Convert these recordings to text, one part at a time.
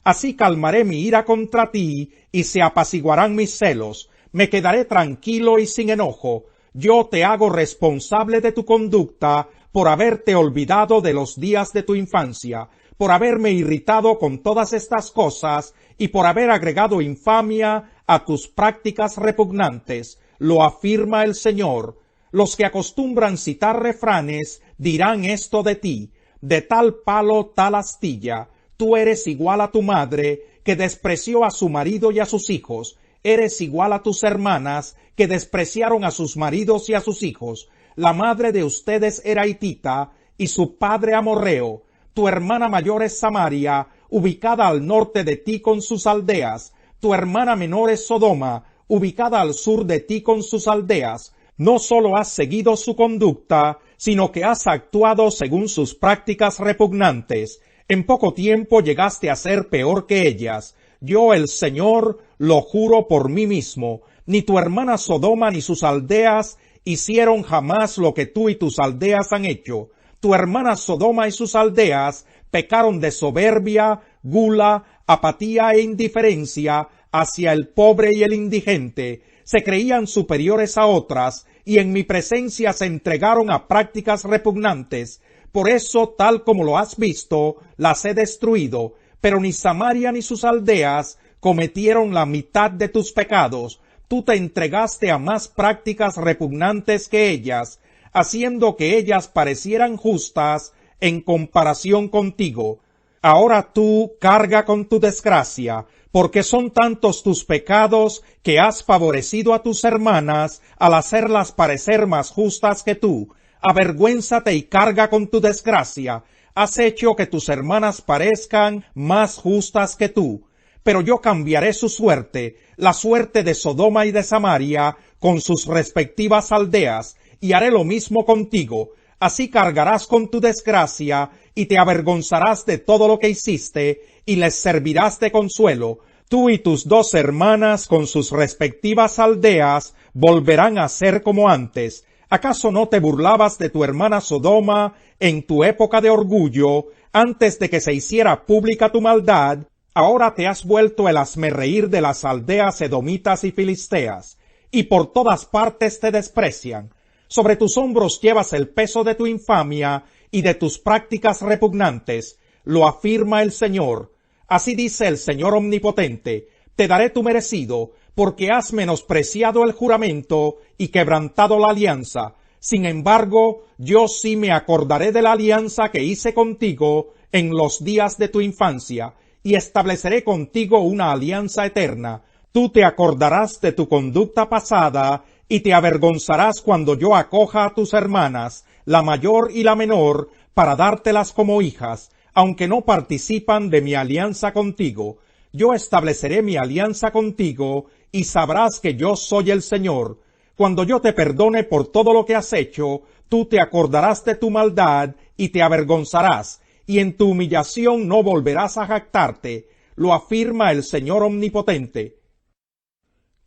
Así calmaré mi ira contra ti, y se apaciguarán mis celos. Me quedaré tranquilo y sin enojo. Yo te hago responsable de tu conducta por haberte olvidado de los días de tu infancia, por haberme irritado con todas estas cosas y por haber agregado infamia a tus prácticas repugnantes. Lo afirma el Señor. Los que acostumbran citar refranes dirán esto de ti: de tal palo tal astilla. Tú eres igual a tu madre, que despreció a su marido y a sus hijos. Eres igual a tus hermanas, que despreciaron a sus maridos y a sus hijos. La madre de ustedes era hitita, y su padre amorreo. Tu hermana mayor es Samaria, ubicada al norte de ti con sus aldeas. Tu hermana menor es Sodoma, ubicada al sur de ti con sus aldeas. No solo has seguido su conducta, sino que has actuado según sus prácticas repugnantes. En poco tiempo llegaste a ser peor que ellas. Yo, el Señor, lo juro por mí mismo. Ni tu hermana Sodoma ni sus aldeas hicieron jamás lo que tú y tus aldeas han hecho. Tu hermana Sodoma y sus aldeas pecaron de soberbia, gula, apatía e indiferencia hacia el pobre y el indigente. Se creían superiores a otras y en mi presencia se entregaron a prácticas repugnantes. Por eso, tal como lo has visto, las he destruido. Pero ni Samaria ni sus aldeas cometieron la mitad de tus pecados. Tú te entregaste a más prácticas repugnantes que ellas, haciendo que ellas parecieran justas en comparación contigo. Ahora tú carga con tu desgracia, porque son tantos tus pecados que has favorecido a tus hermanas al hacerlas parecer más justas que tú. Avergüénzate y carga con tu desgracia. Has hecho que tus hermanas parezcan más justas que tú. Pero yo cambiaré su suerte, la suerte de Sodoma y de Samaria, con sus respectivas aldeas, y haré lo mismo contigo. Así cargarás con tu desgracia, y te avergonzarás de todo lo que hiciste, y les servirás de consuelo. Tú y tus dos hermanas, con sus respectivas aldeas, volverán a ser como antes. ¿Acaso no te burlabas de tu hermana Sodoma en tu época de orgullo, antes de que se hiciera pública tu maldad? Ahora te has vuelto el hazmerreír de las aldeas edomitas y filisteas, y por todas partes te desprecian. Sobre tus hombros llevas el peso de tu infamia y de tus prácticas repugnantes. Lo afirma el Señor. Así dice el Señor Omnipotente: te daré tu merecido, porque has menospreciado el juramento y quebrantado la alianza. Sin embargo, yo sí me acordaré de la alianza que hice contigo en los días de tu infancia, y estableceré contigo una alianza eterna. Tú te acordarás de tu conducta pasada, y te avergonzarás cuando yo acoja a tus hermanas, la mayor y la menor, para dártelas como hijas, aunque no participan de mi alianza contigo. Yo estableceré mi alianza contigo, y sabrás que yo soy el Señor. Cuando yo te perdone por todo lo que has hecho, tú te acordarás de tu maldad y te avergonzarás, y en tu humillación no volverás a jactarte. Lo afirma el Señor Omnipotente.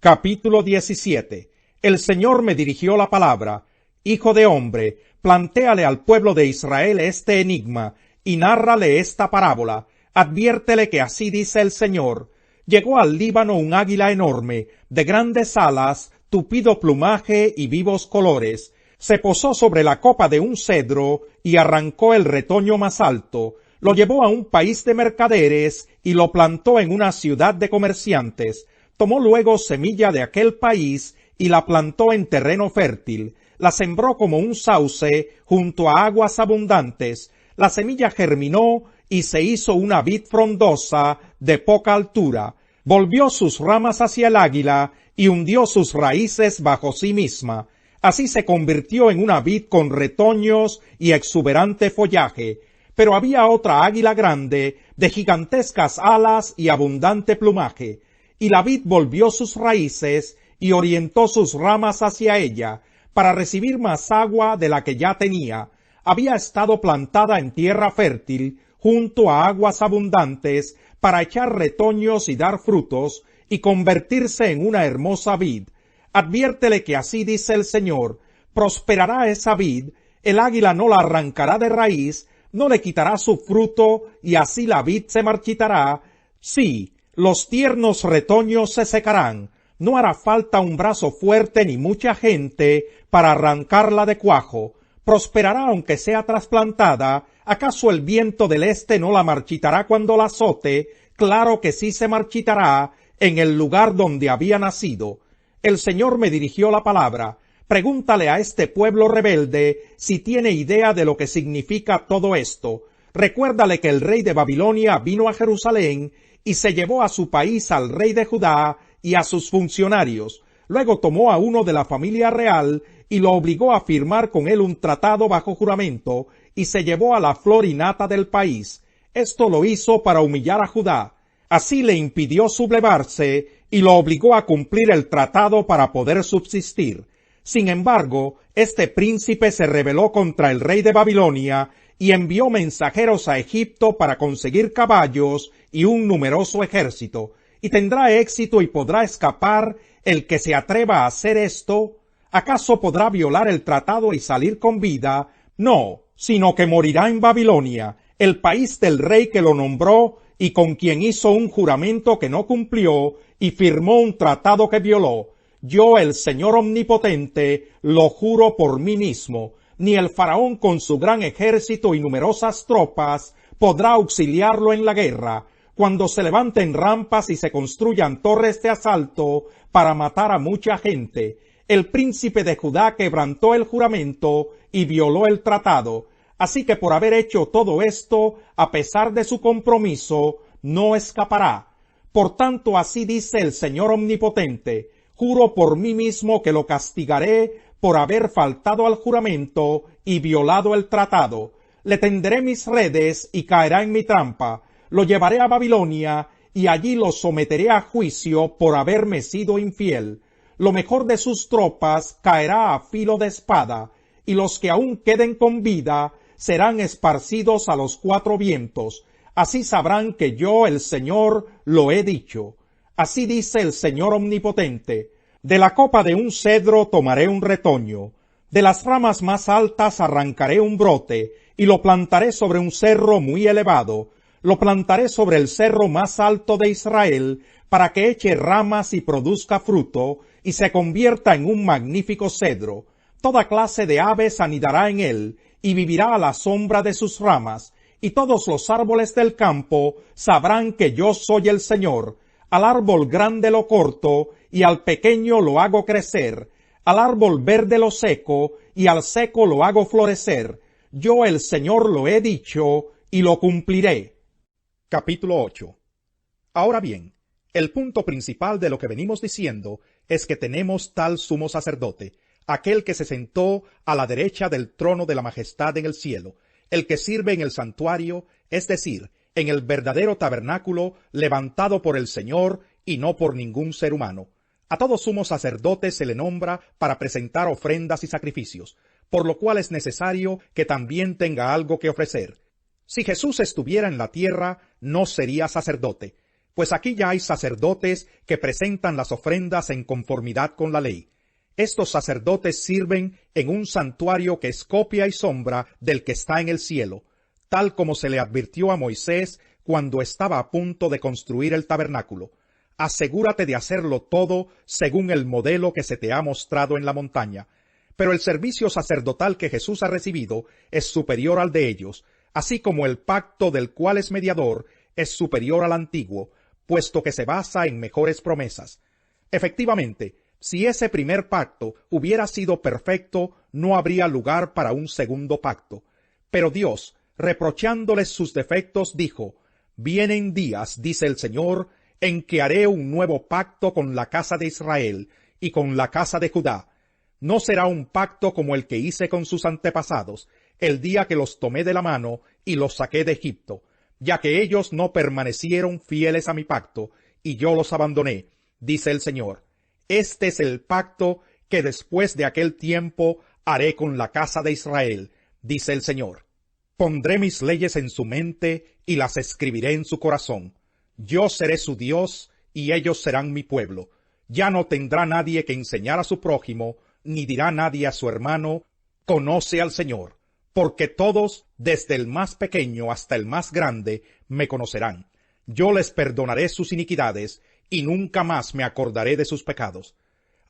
Capítulo 17. El Señor me dirigió la palabra: Hijo de hombre, plantéale al pueblo de Israel este enigma, y nárrale esta parábola. Adviértele que así dice el Señor: llegó al Líbano un águila enorme, de grandes alas, tupido plumaje y vivos colores. Se posó sobre la copa de un cedro y arrancó el retoño más alto. Lo llevó a un país de mercaderes y lo plantó en una ciudad de comerciantes. Tomó luego semilla de aquel país y la plantó en terreno fértil. La sembró como un sauce junto a aguas abundantes. La semilla germinó y se hizo una vid frondosa de poca altura. Volvió sus ramas hacia el águila y hundió sus raíces bajo sí misma. Así se convirtió en una vid con retoños y exuberante follaje. Pero había otra águila grande, de gigantescas alas y abundante plumaje. Y la vid volvió sus raíces y orientó sus ramas hacia ella, para recibir más agua de la que ya tenía. Había estado plantada en tierra fértil, junto a aguas abundantes, para echar retoños y dar frutos, y convertirse en una hermosa vid. Adviértele que así dice el Señor: prosperará esa vid, el águila no la arrancará de raíz, no le quitará su fruto, y así la vid se marchitará. Sí, los tiernos retoños se secarán. No hará falta un brazo fuerte ni mucha gente para arrancarla de cuajo. Prosperará aunque sea trasplantada. ¿Acaso el viento del este no la marchitará cuando la azote? Claro que sí se marchitará en el lugar donde había nacido. El Señor me dirigió la palabra. Pregúntale a este pueblo rebelde si tiene idea de lo que significa todo esto. Recuérdale que el rey de Babilonia vino a Jerusalén y se llevó a su país al rey de Judá y a sus funcionarios. Luego tomó a uno de la familia real y lo obligó a firmar con él un tratado bajo juramento y se llevó a la flor y nata del país. Esto lo hizo para humillar a Judá. Así le impidió sublevarse y lo obligó a cumplir el tratado para poder subsistir. Sin embargo, este príncipe se rebeló contra el rey de Babilonia y envió mensajeros a Egipto para conseguir caballos y un numeroso ejército. ¿Y tendrá éxito y podrá escapar el que se atreva a hacer esto? ¿Acaso podrá violar el tratado y salir con vida? No, sino que morirá en Babilonia, el país del rey que lo nombró y con quien hizo un juramento que no cumplió y firmó un tratado que violó. Yo, el Señor Omnipotente, lo juro por mí mismo. Ni el faraón con su gran ejército y numerosas tropas podrá auxiliarlo en la guerra, cuando se levanten rampas y se construyan torres de asalto para matar a mucha gente. El príncipe de Judá quebrantó el juramento y violó el tratado. Así que por haber hecho todo esto, a pesar de su compromiso, no escapará. Por tanto, así dice el Señor Omnipotente: juro por mí mismo que lo castigaré por haber faltado al juramento y violado el tratado. Le tenderé mis redes y caerá en mi trampa. Lo llevaré a Babilonia y allí lo someteré a juicio por haberme sido infiel. Lo mejor de sus tropas caerá a filo de espada, y los que aún queden con vida serán esparcidos a los cuatro vientos. Así sabrán que yo, el Señor, lo he dicho. Así dice el Señor Omnipotente: de la copa de un cedro tomaré un retoño, de las ramas más altas arrancaré un brote, y lo plantaré sobre un cerro muy elevado. Lo plantaré sobre el cerro más alto de Israel, para que eche ramas y produzca fruto, y se convierta en un magnífico cedro. Toda clase de aves anidará en él, y vivirá a la sombra de sus ramas, y todos los árboles del campo sabrán que yo soy el Señor. Al árbol grande lo corto, y al pequeño lo hago crecer, al árbol verde lo seco, y al seco lo hago florecer. Yo, el Señor, lo he dicho, y lo cumpliré. Capítulo 8. Ahora bien, el punto principal de lo que venimos diciendo es que tenemos tal sumo sacerdote, aquel que se sentó a la derecha del trono de la majestad en el cielo, el que sirve en el santuario, es decir, en el verdadero tabernáculo levantado por el Señor y no por ningún ser humano. A todo sumo sacerdote se le nombra para presentar ofrendas y sacrificios, por lo cual es necesario que también tenga algo que ofrecer. Si Jesús estuviera en la tierra, no sería sacerdote, pues aquí ya hay sacerdotes que presentan las ofrendas en conformidad con la ley. Estos sacerdotes sirven en un santuario que es copia y sombra del que está en el cielo, tal como se le advirtió a Moisés cuando estaba a punto de construir el tabernáculo. Asegúrate de hacerlo todo según el modelo que se te ha mostrado en la montaña. Pero el servicio sacerdotal que Jesús ha recibido es superior al de ellos, así como el pacto del cual es mediador es superior al antiguo, puesto que se basa en mejores promesas. Efectivamente, si ese primer pacto hubiera sido perfecto, no habría lugar para un segundo pacto. Pero Dios, reprochándoles sus defectos, dijo: vienen días, dice el Señor, en que haré un nuevo pacto con la casa de Israel y con la casa de Judá. No será un pacto como el que hice con sus antepasados, el día que los tomé de la mano y los saqué de Egipto, ya que ellos no permanecieron fieles a mi pacto, y yo los abandoné, dice el Señor. Este es el pacto que después de aquel tiempo haré con la casa de Israel, dice el Señor. Pondré mis leyes en su mente y las escribiré en su corazón. Yo seré su Dios y ellos serán mi pueblo. Ya no tendrá nadie que enseñar a su prójimo, ni dirá nadie a su hermano: conoce al Señor, porque todos, desde el más pequeño hasta el más grande, me conocerán. Yo les perdonaré sus iniquidades, y nunca más me acordaré de sus pecados.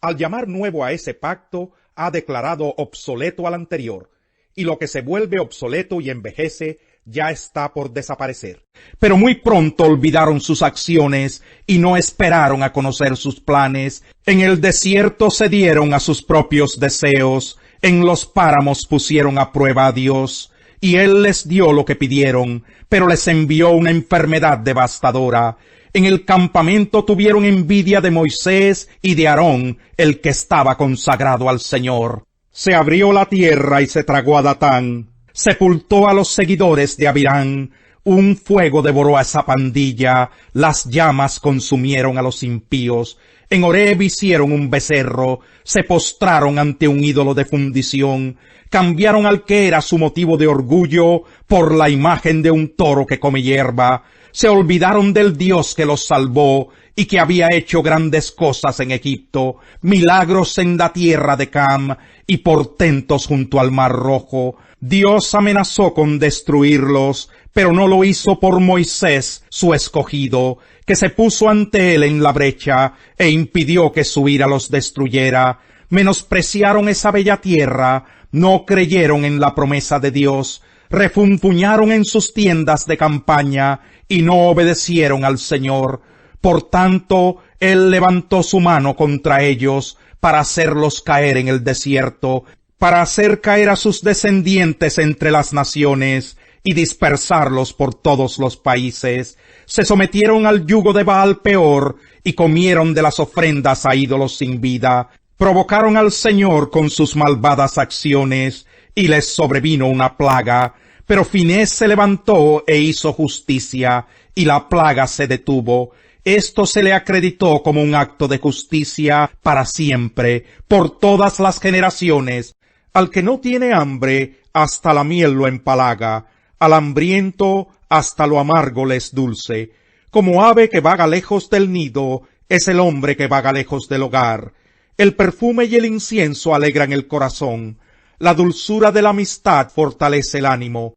Al llamar nuevo a ese pacto, ha declarado obsoleto al anterior, y lo que se vuelve obsoleto y envejece ya está por desaparecer. Pero muy pronto olvidaron sus acciones y no esperaron a conocer sus planes. En el desierto cedieron a sus propios deseos, en los páramos pusieron a prueba a Dios, y Él les dio lo que pidieron, pero les envió una enfermedad devastadora. En el campamento tuvieron envidia de Moisés y de Aarón, el que estaba consagrado al Señor. Se abrió la tierra y se tragó a Datán, sepultó a los seguidores de Abirán, un fuego devoró a esa pandilla, las llamas consumieron a los impíos. En Horeb hicieron un becerro, se postraron ante un ídolo de fundición, cambiaron al que era su motivo de orgullo por la imagen de un toro que come hierba, se olvidaron del Dios que los salvó y que había hecho grandes cosas en Egipto, milagros en la tierra de Cam y portentos junto al Mar Rojo. Dios amenazó con destruirlos, pero no lo hizo por Moisés, su escogido, que se puso ante él en la brecha e impidió que su ira los destruyera. Menospreciaron esa bella tierra, no creyeron en la promesa de Dios, refunfuñaron en sus tiendas de campaña y no obedecieron al Señor. Por tanto, Él levantó su mano contra ellos para hacerlos caer en el desierto, para hacer caer a sus descendientes entre las naciones y dispersarlos por todos los países. Se sometieron al yugo de Baal Peor y comieron de las ofrendas a ídolos sin vida. Provocaron al Señor con sus malvadas acciones y les sobrevino una plaga. Pero Finés se levantó e hizo justicia y la plaga se detuvo. Esto se le acreditó como un acto de justicia para siempre, por todas las generaciones. Al que no tiene hambre, hasta la miel lo empalaga, al hambriento, hasta lo amargo le es dulce. Como ave que vaga lejos del nido, es el hombre que vaga lejos del hogar. El perfume y el incienso alegran el corazón, la dulzura de la amistad fortalece el ánimo.